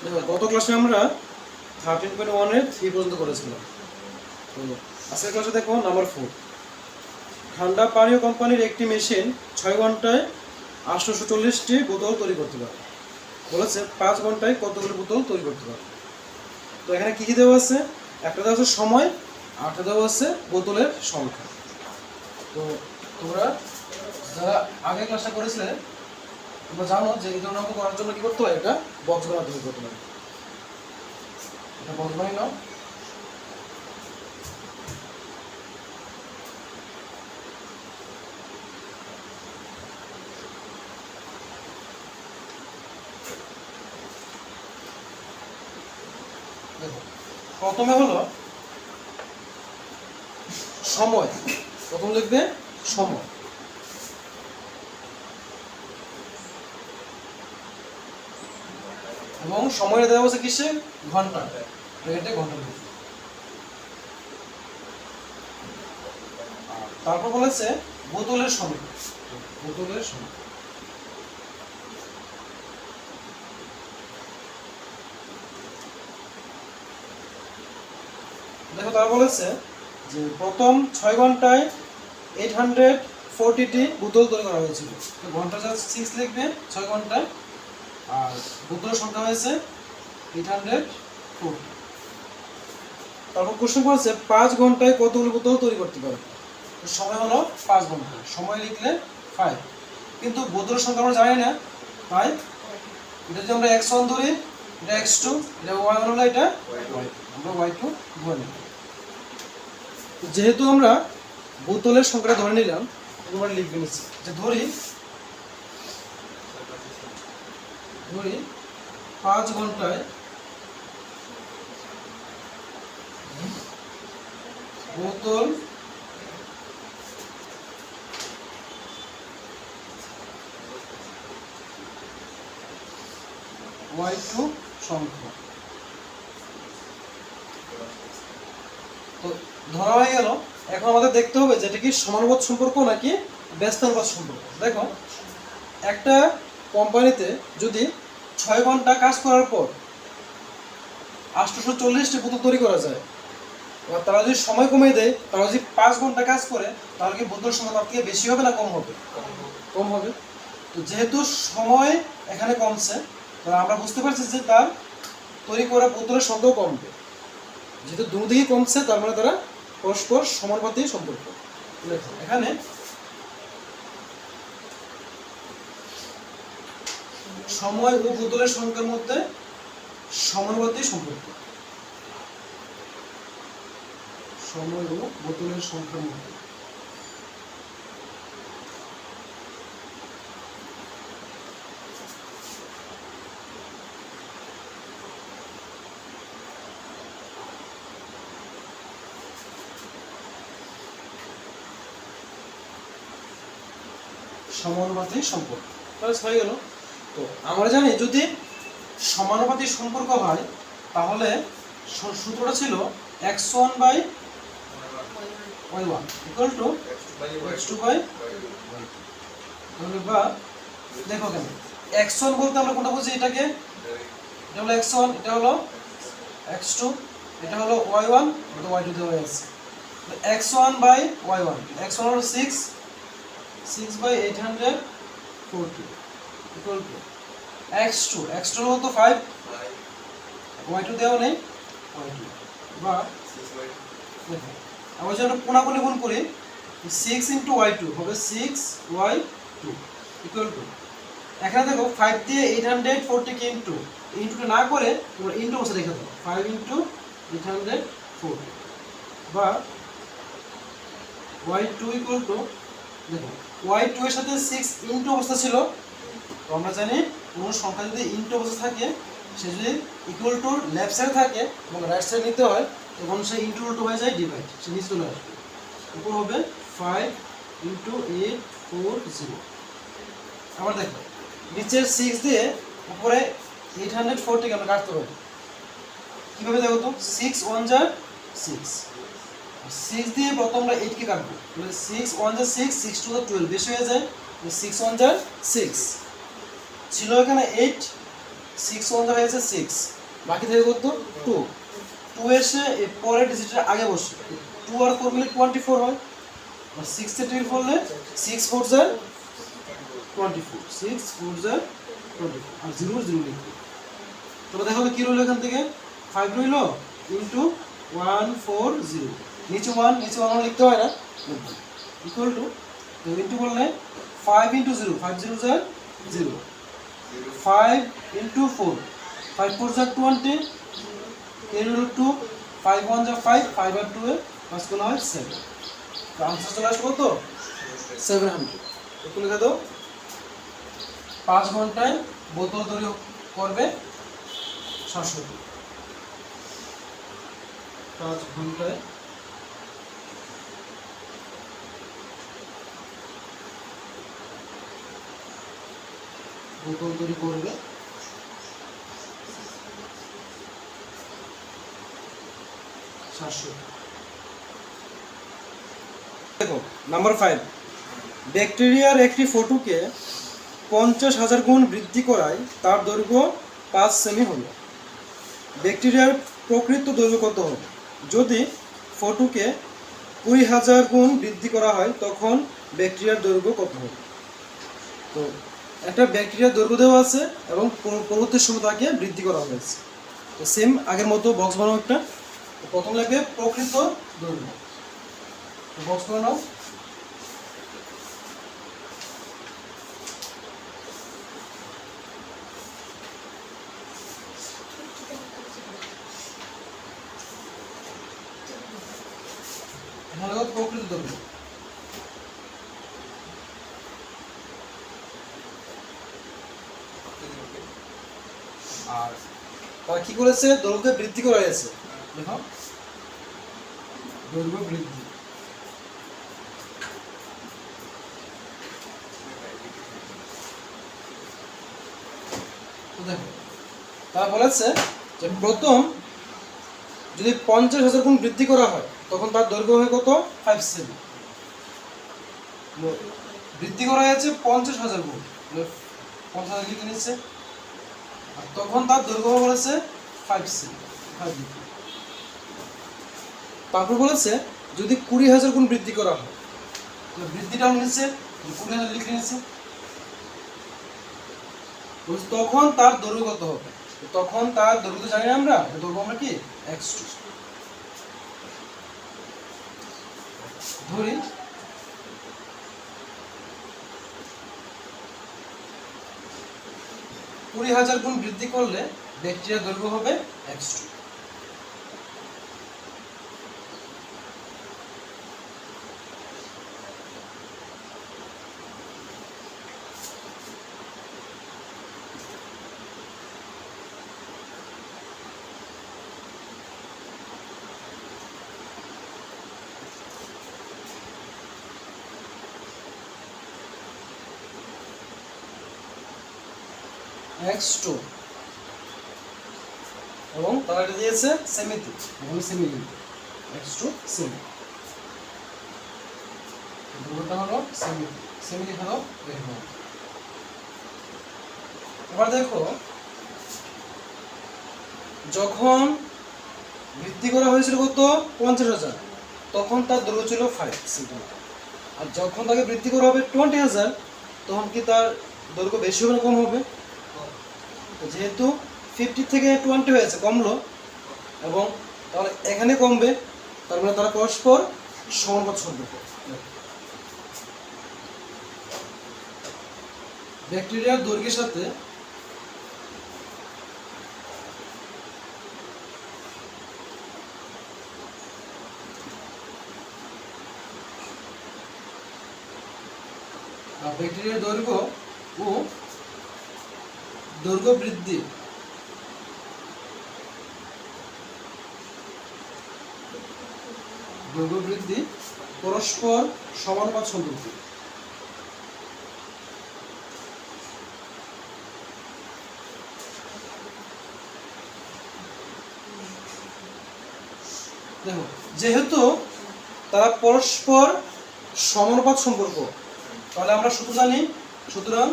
দেখো গত ক্লাসে আমরা 13.1 এর 3 পর্যন্ত করেছিলাম। তো আজকের ক্লাসে দেখো নাম্বার 4। ঠান্ডা পানীয় কোম্পানির একটি মেশিন 6 ঘন্টায় 840টি বোতল তৈরি করতে পারে। বলেছে 5 ঘন্টায় কতগুলো বোতল তৈরি করতে পারে। তো এখানে কি কি দেওয়া আছে? একটা দেওয়া আছে সময়, আরেকটা দেওয়া আছে বোতলের সংখ্যা। তো তোমরা যারা আগে ক্লাসটা করেছিলে তোমরা জানো যে এই ধরনের অঙ্ক করার জন্য কি করতে হয়, এটা বক্স বানাতে করতে হয়। এটা বক্স বানিয়ে নাও। দেখো প্রথমে হলো সময়, প্রথম লিখবে সময়, এবং সময়টা দেওয়া হচ্ছে কিসে? ঘন্টা, ব্র্যাকেটে ঘন্টা লিখবে। তারপর বলেছে বোতলের সংখ্যা, বোতলের সংখ্যা। দেখো তারা বলেছে যে প্রথম 6 ঘন্টায় 840টি বোতল তৈরি করা হয়েছিল। তো ঘন্টা জাস্ট 6 লিখবে 6 ঘন্টায়, আর বোতলের সংখ্যা হয়েছে 840। তারপর কোশ্চেন করেছে 5 ঘন্টায় কতগুলো বোতল তৈরি করতে পারে। তো সময় হলো 5 ঘন্টা, সময় লিখলে 5, কিন্তু বোতলের সংখ্যা আমরা জানি না, তাই এটা যদি আমরা x1 ধরি, এটা x2, এটা y1 হলো, এটা y2, আমরা y2 ধরে নিই। যেহেতু আমরা বোতলের সংখ্যাটা ধরে নিলাম, তোমরা লিখবে নিচ্ছি যে ধরি 5 ঘন্টায় বোতল y2 সংখ্যা। তো ধরা হয়ে গেল। এখন আমাদের দেখতে হবে যে এটা কি সমানুপাত সম্পর্ক নাকি ব্যস্তানুপাত সম্পর্ক। দেখো একটা কোম্পানিতে যদি 6 ঘন্টা কাজ করার পর 840টি বোতল তৈরি করা যায়, এবার তারা যদি সময় কমিয়ে দেয়, তারা যদি 5 ঘন্টা কাজ করে, তাহলে কি বোতলের সংখ্যা তার থেকে বেশি হবে না কম হবে? কম হবে। তো যেহেতু সময় এখানে কমছে, তাহলে আমরা বুঝতে পারছি যে তার তৈরি করা বোতলের সংখ্যাও কমবে। যেহেতু দুদিকে কমছে, তার মানে তারা পরস্পর সমানুপাতিক সম্পর্ক। এখানে সময় ও বোতলের সংখ্যার মধ্যে সমানুপাতিক সম্পর্ক, সময় ও বোতলের সংখ্যার মধ্যে সমানুপাতিক সম্পর্ক। তাহলে হয়ে গেল। তো আমরা জানি যদি সমানুপাতিক সম্পর্ক হয়, তাহলে সূত্রটা ছিল x1 by y1 equal to x2 by y2। তাহলে বা দেখো কেন x1 বলতে আমরা কোনটা বুঝি? এটাকে, এটা হলো x1, এটা হলো x2, এটা হলো y1, এটা y2 দেওয়া আছে। x1 বাই y1, x1 হলো 6 বাই 840 ইকুয়াল টু x2 হলো তো 5, y2 দেওয়া নেই, y2 বা দেখো আমরা যদি কোনাকুনি গুণ করি 6 ইন্টু y2 হবে 6y2 ইকুয়াল টু, এখানে দেখো 5 দিয়ে 840 কে ইন্টুটা না করে তোমরা ইন্টু বসে রেখে দাও, 5 ইন্টু 840 বা y2 ইকুয়াল টু, দেখো y2 এর সাথে 6 ইন্টু অবস্থা ছিল। তো আমরা জানি কোনো সংখ্যা যদি ইন্টু অবস্থা থাকে, সে যদি ইকুয়াল টু লেফট সাইডে থাকে এবং রাইট সাইড নিতে হয়, তখন সে ইন্টু উল্টো হয়ে যায় ডিভাইড, সে নিচে চলে আসবে। উপর হবে 5 ইন্টু 840। আবার দেখো নিচের 6 দিয়ে উপরে 840 কে আমরা কাটতে পারি। কীভাবে দেখো তো? 6 1 যা 6, 6 দিয়ে প্রথম আমরা 8 কে কাটবো, তাহলে 6 1 যা 6, 6 2 যা 12, বেশি হয়ে যায়, 6 1 যা 6 ছিল এখানে 8, 6 1 হয়েছে 6, বাকি থেকে কত 2, 2 এসে এই পরের ডিজিটের আগে বসে, 2 আর 4 মিলে 24 হয়, আর 6 এ টিল করলে 6 4 যা 24, 6 4 যা 24, আর 0 0 লিখবে। তোমরা দেখো কি রইল এখান থেকে 5 রইল ইনটু 140, নিচে 1 নিচে 1 লিখতে হয় না, ইকুয়াল টু, তো ইনটু করলে 5 ইনটু 0, 5 0 যা 0, 5 ইনটু 4, 5 4 যা 20, 10 হলো 2, 5 1 যা 5, 5 আর 2 এ 5 গুণ হয় 7, তো आंसर চলে আসবে কত 700। একটু লিখে দাও, 5 ঘন্টায় বোতল তৈরি করবে 700, 5 ঘন্টায় বোতল তৈরি করবে 700। দেখো নাম্বার 5, ব্যাকটেরিয়ার একটি ফটোকে 50,000 গুণ বৃদ্ধি করায় তার দৈর্ঘ্য 5 সেমি হলো। ব্যাকটেরিয়ার প্রকৃত দৈর্ঘ্য কত হবে? যদি ফটোকে 20,000 গুণ বৃদ্ধি করা হয় তখন ব্যাকটেরিয়ার দৈর্ঘ্য কত হবে? তো একটা ব্যাকটেরিয়ার দৈর্ঘ্য দেওয়া আছে এবং পরবর্তী সময় তাকে বৃদ্ধি করা হয়েছে। তো সেম আগের মতো বক্স বানাও একটা, প্রথম লাগবে প্রকৃত দৈর্ঘ্য, বক্স করে নাও। প্রকৃত দৈর্ঘ্য, আর তারা কি করেছে? দৈর্ঘ্য বৃদ্ধি করা হয়েছে, দেখো দৈর্ঘ্য বৃদ্ধি। দেখো তারা বলেছে যে প্রথম যদি 50,000 গুণ বৃদ্ধি করা হয় তখন তার দৈর্ঘ্য হয় কত 5 সেমি। বৃদ্ধি করা হয়েছে 50,000 গুণ, 50,000 লিখে নিচ্ছে, আর তখন তার দৈর্ঘ্য বলেছে 5 সেমি। তারপর বলেছে যদি 20,000 গুণ বৃদ্ধি করা হয়, বৃদ্ধিটা নিচ্ছে 20,000 লিখে নিচ্ছে, তখন তার দৈর্ঘ্য কত হবে? তখন তার দৈর্ঘ্য জানি না আমরা, দৈর্ঘ্য আমরা কি x2 ধরি। কুড়ি 20,000 গুণ বৃদ্ধি করলে ব্যাকটেরিয়ার দৈর্ঘ্য হবে x2। x2 এবং তারা এটা দিয়েছে সেমিতে, এবং সেমি লিখবে x2 সেমি, দৈর্ঘ্যটা হলো সেমি, সেমি লিখে দাও। দেখো এবার দেখো যখন বৃদ্ধি করা হয়েছিল কত 50,000, তখন তার দৈর্ঘ্য ছিল 5 সেন্টিমিটার, আর যখন তাকে বৃদ্ধি করা হবে 20,000 তখন কি তার দৈর্ঘ্য বেশি হবে না কম হবে? যেহেতু 50 থেকে 20 হয়েছে, কমলো, এবং তাহলে এখানে কমবে, তার মানে তারা পরস্পর সমানুপাত সম্পর্ক। ব্যাকটেরিয়ার দৈর্ঘ্যের সাথে ব্যাকটেরিয়ার দৈর্ঘ্য ও দৈর্ঘ্য বৃদ্ধি পরস্পর সমানুপাত সম্পর্ক। দেখো যেহেতু তারা পরস্পর সমানুপাত সম্পর্ক, তাহলে আমরা সূত্র জানি, সুতরাং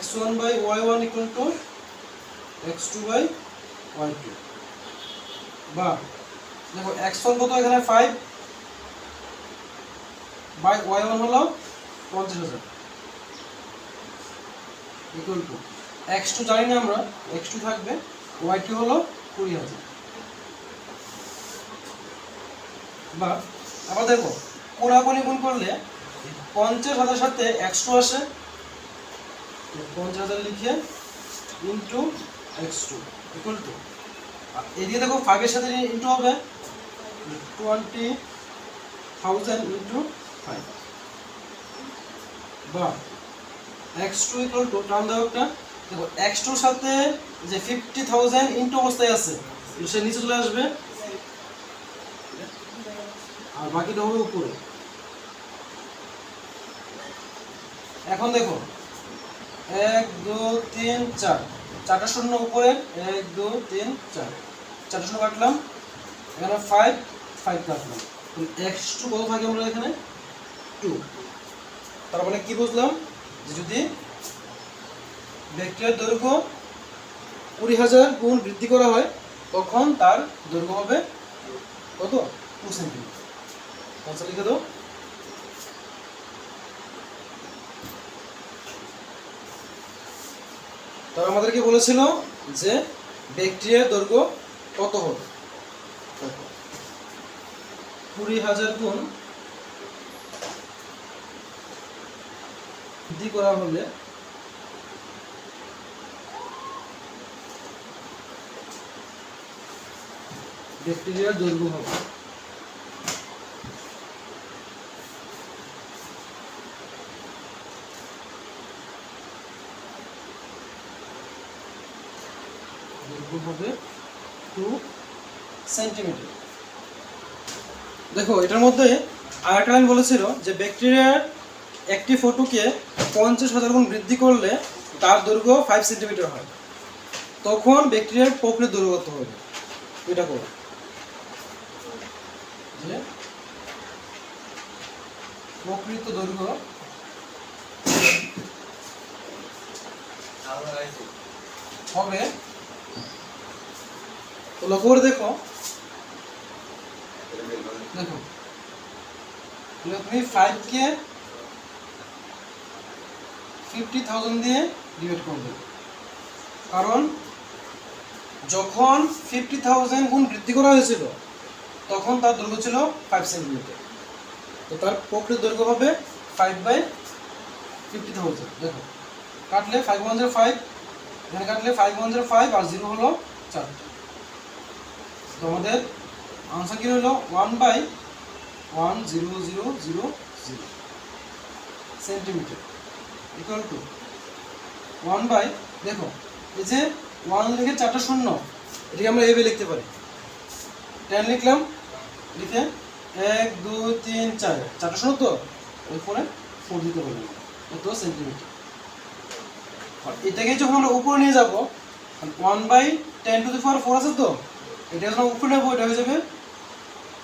x1/y1 = x2 বাই y2 বা দেখো x1 কত এখানে 5 বাই y1 হলো 50,000 ইকুয়াল টু x2 জানি না আমরা, x2 থাকবে, y2 হলো 20,000। বা আবার দেখো কোনাকুনি গুণ করলে 50,000 সাথে x2 আসে, 50,000 লিখে ইন্টু x2 ইকুয়াল টু, এদিকে দেখো 5 এর সাথে ইন্টু হবে 20,000 ইন্টু 5 বা x2 ইকুয়াল টু টার্ম দাও একটা, দেখো x2 এর সাথে যে 50,000 ইন্টু অবস্থায় আছে সে নিচে চলে আসবে আর বাকিটা হবে উপরে। এখন দেখো 1 2 3 4 চারটা শূন্য উপরে, 1 2 3 4 চারটা শূন্য কাটলাম, এখানে 5 5 কাটলাম, x2 কত থাকে আমরা এখানে 2। তার মানে কি বুঝলাম যে যদি ব্যাকটেরিয়ার দৈর্ঘ্য 20,000 গুণ বৃদ্ধি করা হয় তখন তার দৈর্ঘ্য হবে কত 2 সেন্টিমিটার। আচ্ছা লিখে দাও। তারা আমাদেরকে বলেছিল যে ব্যাকটেরিয়ার দৈর্ঘ্য কত হবে, 20,000 গুণ বৃদ্ধি করা হলে ব্যাকটেরিয়ার দৈর্ঘ্য হবে হবে 2 সেন্টিমিটার। দেখো এটার মধ্যে আরেকটা লাইন বলেছিল যে ব্যাকটেরিয়ার একটি ফটোকে 50,000 গুণ বৃদ্ধি করলে তার দৈর্ঘ্য 5 সেন্টিমিটার হয়, তখন ব্যাকটেরিয়ার প্রকৃত দৈর্ঘ্য কত হবে। এটা করো যে প্রকৃত দৈর্ঘ্য হবে, তো লক্ষ্য করে দেখো, দেখো তুমি 5 কে 50,000 দিয়ে ডিভাইড করবে, কারণ যখন 50,000 গুণ বৃদ্ধি করা হয়েছিল তখন তার দৈর্ঘ্য ছিল 5 সেন্টিমিটার, তো তার প্রকৃত দৈর্ঘ্য হবে 5 বাই 50,000। দেখো কাটলে 5 1 0 5, এখানে কাটলে 5 1 0 5 আর 0 হলো 4, তো আমাদের আনসার কি হলো 1/1000 সেন্টিমিটার ইকুয়াল টু 1 বাই, দেখো এই যে 1 লিখে 4টা শূন্য, এটাকে আমরা এভাবে লিখতে পারি, 10 লিখলাম, লিখে 1 2 3 4 4টা শূন্য, তো এরপরে 4 দিতে পারি, এত সেন্টিমিটার। আর এটাকে যখন আমরা উপরে নিয়ে যাব 1/10⁴ আছে, তো এটা যখন উপরে নেবো এটা হয়ে যাবে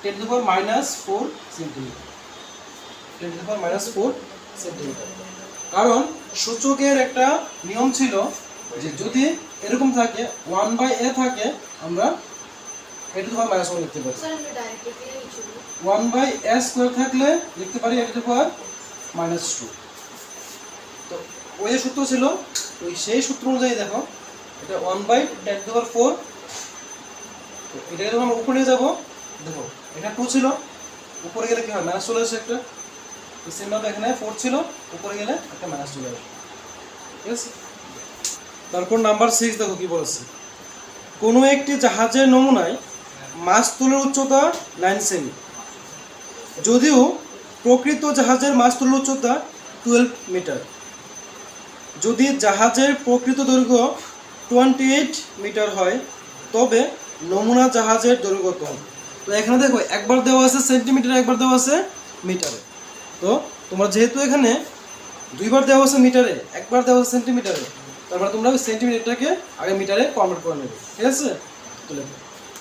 10⁻⁻4 সেন্টিমিটার, 10⁻⁻4 সেন্টিমিটার। কারণ সূচকের একটা নিয়ম ছিল যে যদি এরকম থাকে 1/a থাকে আমরা a⁻1 লিখতে পারি, 1/a² থাকলে লিখতে পারি a⁻²। তো ওই যে সূত্র ছিল, ওই সেই সূত্র অনুযায়ী দেখো এটা 1/10⁴, তো এটাকে যখন আমরা উপরে নিয়ে যাবো, দেখো এটা 2 ছিল, উপরে গেলে কি হয় মাইনাস চলে আসে একটা, সেমভাবে এখানে 4 ছিল, উপরে গেলে একটা মাইনাস চলে আসে, ঠিক আছে। তারপর নাম্বার 6 দেখো কি বলেছে, কোনো একটি জাহাজের নমুনায় মাস্তুলের উচ্চতা 9 সেমি, যদিও প্রকৃত জাহাজের মাস্তুলের উচ্চতা 12 মিটার, যদি জাহাজের প্রকৃত দৈর্ঘ্য 28 মিটার হয় তবে নমুনা জাহাজের দৈর্ঘ্য কত হবে। তো এখানে দেখো একবার দেওয়া আছে সেন্টিমিটারে, একবার দেওয়া আছে মিটারে, তো তোমরা যেহেতু এখানে দুইবার দেওয়া আছে মিটারে, একবার দেওয়া আছে সেন্টিমিটারে, তারপরে তোমরা ওই সেন্টিমিটারটাকে আগে মিটারে কনভার্ট করে নেবে, ঠিক আছে। তো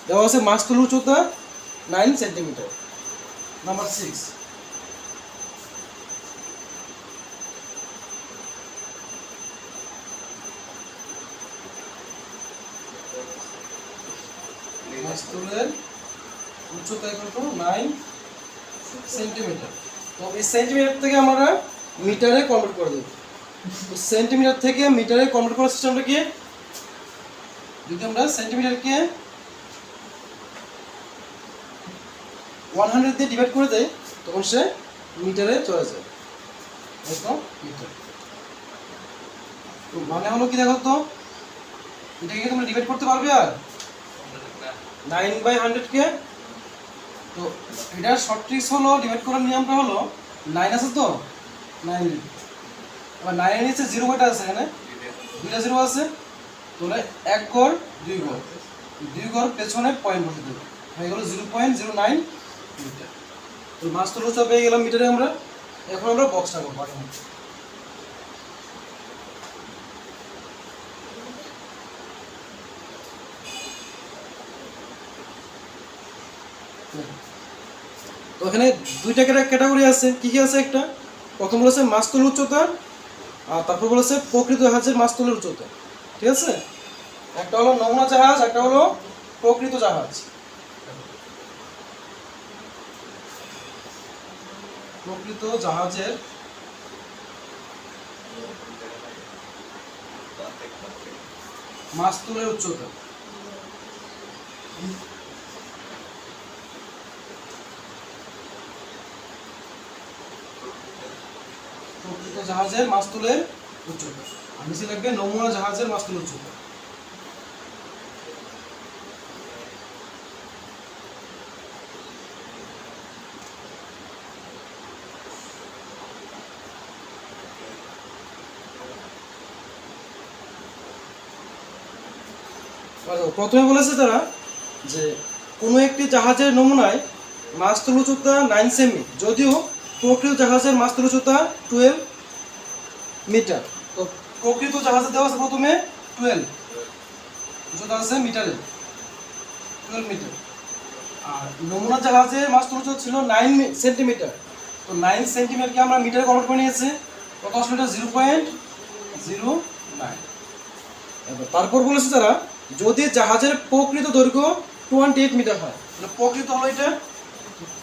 দেওয়া আছে মাস্তুলের উচ্চতা 9 সেন্টিমিটার। নাম্বার 6, মাস্তুলের উচ্চতা ইকুয়াল টু 9 সেন্টিমিটার। তো এই সেন্টিমিটার থেকে আমরা মিটারে কনভার্ট করে দেব। তো সেন্টিমিটার থেকে মিটারে কনভার্ট করার সিস্টেমটা কি, যদি আমরা সেন্টিমিটারকে 100 দিয়ে ডিভাইড করে দেয় তখন সে মিটারে চলে যায়। মিটার তো মানে হলো কি, দেখো তো এটাকে তোমরা ডিভাইড করতে পারবে আর 9/100 কে। তো এটার শর্ট ট্রিক্স হলো, ডিভাইড করার নিয়মটা হলো 9 আছে তো 9, আবার 9 এর নিচে 0 কয়টা আছে, এখানে 2টা 0 আছে, তাহলে 1 ঘর 2 ঘর, 2 ঘর পেছনে পয়েন্ট বসে দেবো, হয়ে গেল 0.09 মিটার। তো মাস্তুল উচ্চতা পেয়ে গেলাম মিটারে আমরা। এখন আমরা বক্সটা করবো। তো এখানে দুইটা ক্যাটাগরি আছে, কি কি আছে, একটা প্রথম বলেছে মাস্তুল উচ্চতা, আর তারপর বলেছে প্রকৃত জাহাজের মাস্তুলের উচ্চতা। ঠিক আছে, একটা হলো নমুনা জাহাজ, একটা হলো প্রকৃত জাহাজ। প্রকৃত জাহাজের মাস্তুলের উচ্চতা। প্রকৃত জাহাজের মাস্তুলের উচ্চতা, আর নিচে লিখবে নমুনা জাহাজের মাস্তুলের উচ্চতা। প্রথমে বলেছে তারা যে কোনো একটি জাহাজের নমুনায় মাস্তুল উচ্চতা 9 সেমি, যদিও প্রকৃত জাহাজের মাস্তুল উচ্চতা 12 মিটার। তো প্রকৃত জাহাজে দেওয়া আছে প্রথমে 12, উচ্চতা আছে মিটারে 12 মিটার, আর নমুনা জাহাজের মাস্তুল উচ্চতা ছিল 9 সেন্টিমিটার। তো 9 সেন্টিমিটারকে আমরা মিটারে কনভার্ট করে নিয়েছি, কত আসলে এটা 0.09। তারপর বলেছে তারা যদি জাহাজের প্রকৃত দৈর্ঘ্য 28 মিটার হয়, তাহলে প্রকৃত হলো এটা,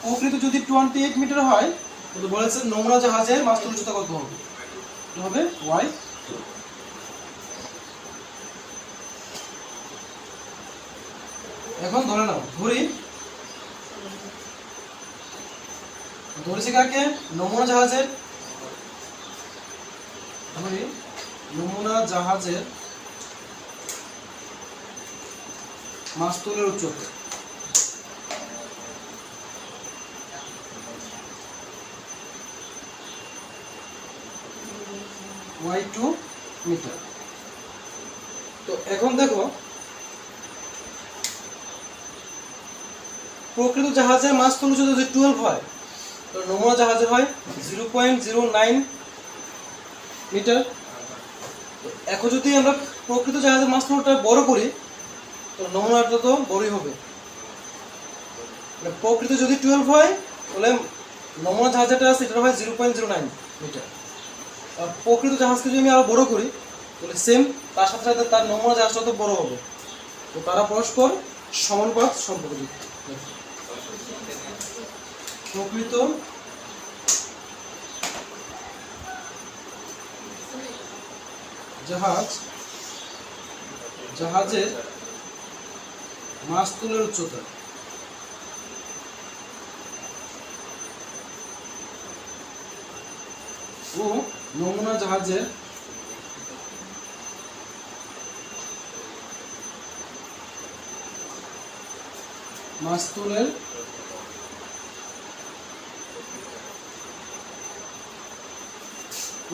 প্রকৃত যদি 28 মিটার হয় তাহলে বলেছে নমুনা জাহাজের মাস্তুল উচ্চতা কত হবে, হবে y। এখন ধরে নাও ধরেছি কাকে, নমুনা জাহাজের, নমুনা জাহাজের মাস্তুলের উচ্চতা। y2 metre. তো এখন দেখো প্রকৃত জাহাজের মাস্তুল উচ্চতা যদি 12 হয়, তো নমুনা জাহাজের হয় 0.09 মিটার। এখন যদি আমরা প্রকৃত জাহাজের মাস্তুলটা বড় করি তো নমুনাটা তো বড়ই হবে। প্রকৃত যদি 12 হয় তাহলে নমুনা জাহাজটা আছে এটা হয় 0.09 মিটার। আর প্রকৃত জাহাজকে যদি আমি আরো বড় করি তাহলে সেম, তার সাথে সাথে তার নমুনা জাহাজটা তো বড় হবে। তো তারা পরস্পর সমানুপাত সম্পর্কিত। প্রকৃত জাহাজের মাস্তুলের উচ্চতা ও নমুনা জাহাজের মাস্তুলের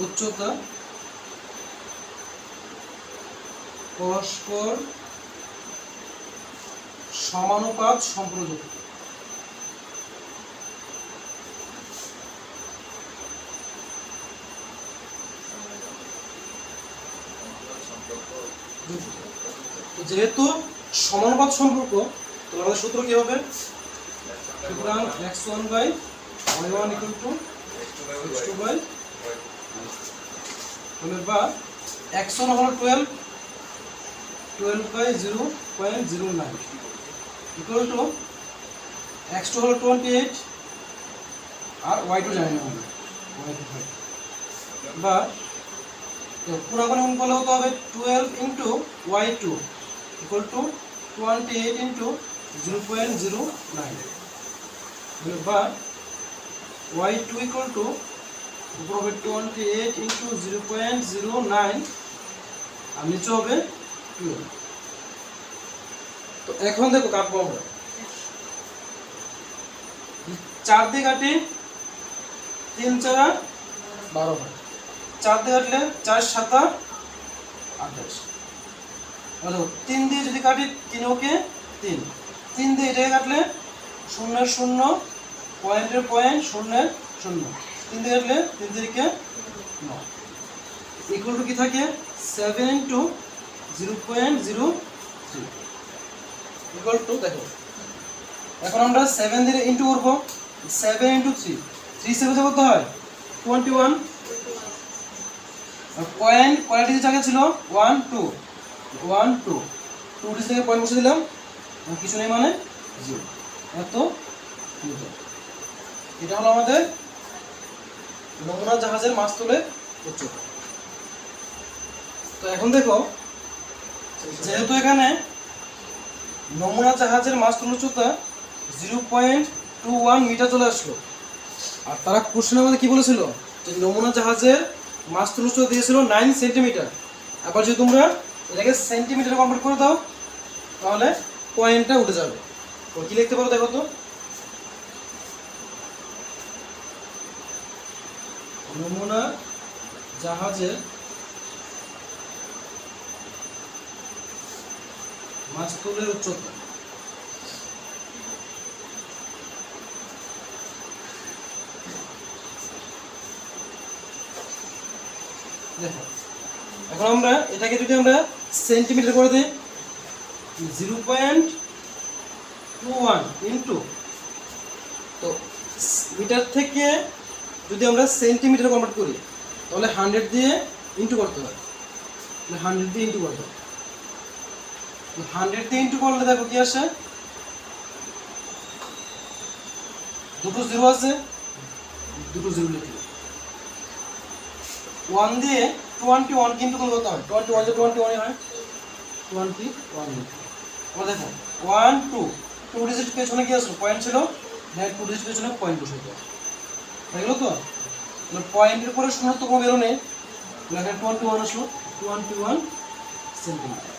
উচ্চতা পরস্পর সমানুপাত সম্পর্কিত। যেহেতু সমানুপাত সম্পর্ক, তো আমাদের সূত্র কি হবে, সুতরাং x1/y1 = x2/y, বা x1 হলো 12/0.09, ইকুয়াল টু x2 হলো 28 আর y2 জানি না আমরা y2 বা পুরাগুণ গুণ করলে হতে হবে 12 into y2 equal to 28 into 0.09 বা y2 ইকুয়াল টু উপর হবে 28 ইন্টু 0.09 আর নিচে হবে 12। তো এখন দেখো কাটবো আমরা 4 দিয়ে কাটি 3 4 12 হয়, 4 দিয়ে কাটলে 4 7 28। মানে 3 দিয়ে যদি কাটি 3 ওকে 3, 3 দিয়ে এটাকে কাটলে 0 0 পয়েন্টের পয়েন্ট 0 0, 3 দিয়ে কাটলে 3 তিরিকে 9 ইকুয়াল টু কি থাকে 7 ইন্টু 0.03 ইকুয়াল টু দেখো এখন আমরা 7 দিয়ে ইন্টু করব 7 ইন্টু 3, 3 7 কত হয় 21। পয়েন্ট কোয়ালিটি জায়গা ছিল 1 2 1 2 2 ডিস থেকে পয়েন্ট বসে দিলাম, কিছু নেই মানে 0, এত মিটার। এটা হলো আমাদের নমুনা জাহাজের মাস্তুলের উচ্চতা। তো এখন দেখো যেহেতু এখানে নমুনা জাহাজের মাস্তুল উচ্চতা 0.21 মিটার চলে আসলো, আর তারা কোশ্চেনের মধ্যে কি বলেছিল যে নমুনা জাহাজের মাস্তুল উচ্চতা দিয়েছিল 9 সেন্টিমিটার। আবার যদি তোমরা এটাকে সেন্টিমিটারে কনভার্ট করে দাও তাহলে পয়েন্টটা উঠে যাবে। তো কি লিখতে পারো দেখো তো, নমুনা জাহাজের মাস্তুলের উচ্চতা দেখো এখন আমরা এটাকে যদি আমরা সেন্টিমিটার করে দিই 0.21 ইন্টু, তো মিটার থেকে যদি আমরা সেন্টিমিটার কনভার্ট করি তাহলে 100 দিয়ে ইন্টু করতে হয়, 100 দিয়ে ইন্টু করতে হয়। 100 দিয়ে ইন্টু করলে দেখো কি আসে, দুটো জিরো আছে, দুটো জিরো লিখে 1 দিয়ে 21 কিন্তু করতে হয়, 21 যে 21 হয় 21 লিখে। আমরা দেখো 1 2 2 ডিজিট পেছনে কি আসলো পয়েন্ট ছিল, নেক্সট 2 ডিজিট পেছনে পয়েন্ট বসে দাও হয়ে গেল। তো পয়েন্টের পরে শূন্য তো কোনো বেরো নেই, 21 আসলো 21 সেন্টিমিটার।